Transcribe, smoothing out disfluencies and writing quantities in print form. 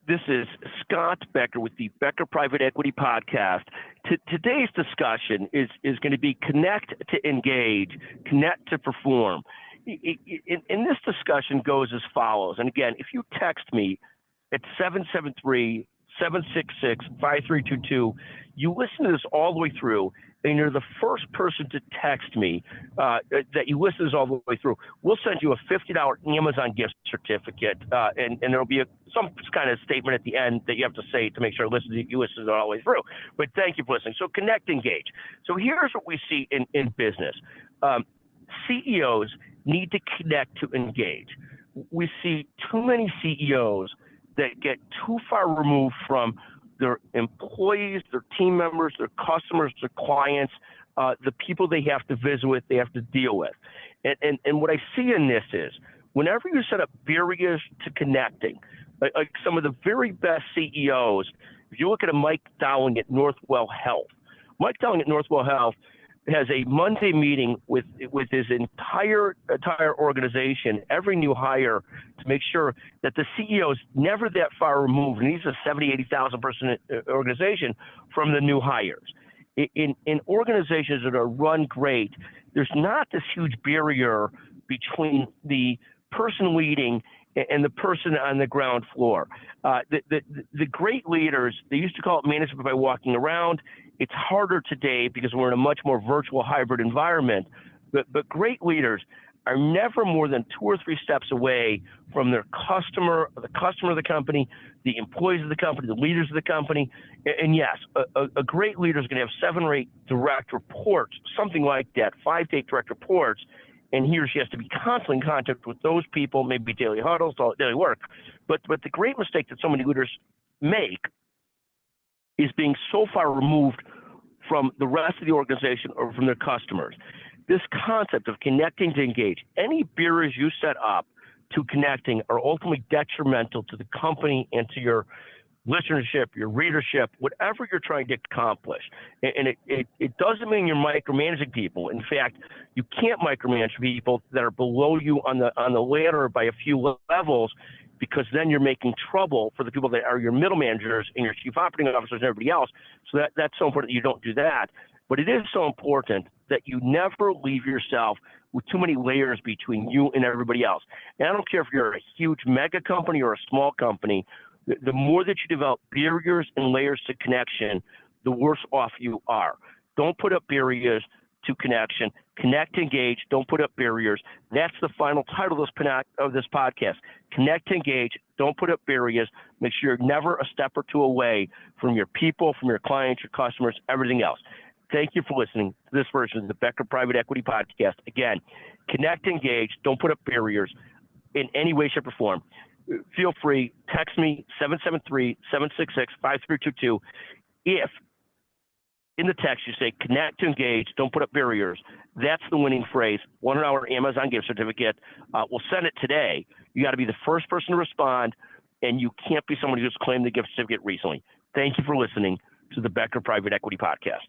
This is Scott Becker with the Becker Private Equity Podcast. Today's discussion is going to be connect to engage, connect to perform. In this discussion goes as follows. And again, if you text me at 773-766-5322, you listen to this all the way through, and you're the first person to text me that you listen to this all the way through, we'll send you a $50 Amazon gift certificate, and there'll be some kind of statement at the end that you have to say to make sure you listen to it all the way through. But thank you for listening. So connect, engage. So here's what we see in business. CEOs need to connect to engage. We see too many CEOs that get too far removed from their employees, their team members, their customers, their clients, the people they have to visit with, they have to deal with. And what I see in this is, whenever you set up barriers to connecting, like some of the very best CEOs, if you look at a Mike Dowling at Northwell Health, Mike Dowling at Northwell Health has a Monday meeting with his entire organization, every new hire, to make sure that the CEO is never that far removed, and he's a 70, 80,000 person organization, from the new hires. In organizations that are run great, there's not this huge barrier between the person leading and the person on the ground floor. The great leaders, they used to call it management by walking around. It's harder today because we're in a much more virtual hybrid environment, but great leaders are never more than 2 or 3 steps away from their customer, the customer of the company, the employees of the company, the leaders of the company. And yes, a great leader is going to have 7 or 8 direct reports, something like that, 5 to 8 direct reports, and he or she has to be constantly in contact with those people, maybe daily huddles, daily work. But the great mistake that so many leaders make is being so far removed from the rest of the organization or from their customers. This concept of connecting to engage, any barriers you set up to connecting are ultimately detrimental to the company and to your listenership, your readership, whatever you're trying to accomplish. And it doesn't mean you're micromanaging people. In fact, you can't micromanage people that are below you on the ladder by a few levels, because then you're making trouble for the people that are your middle managers and your chief operating officers and everybody else. So that's so important that you don't do that. But it is so important that you never leave yourself with too many layers between you and everybody else. And I don't care if you're a huge mega company or a small company, the more that you develop barriers and layers to connection, the worse off you are. Don't put up barriers to connection. Connect, engage, don't put up barriers. That's the final title of this podcast. Connect, engage, don't put up barriers. Make sure you're never a step or 2 away from your people, from your clients, your customers, everything else. Thank you for listening to this version of the Becker Private Equity Podcast. Again, connect, engage, don't put up barriers in any way, shape, or form. Feel free, text me, 773-766-5322. If in the text you say connect to engage, don't put up barriers, that's the winning phrase. $100 Amazon gift certificate. We'll send it today. You got to be the first person to respond, and you can't be someone who's claimed the gift certificate recently. Thank you for listening to the Becker Private Equity Podcast.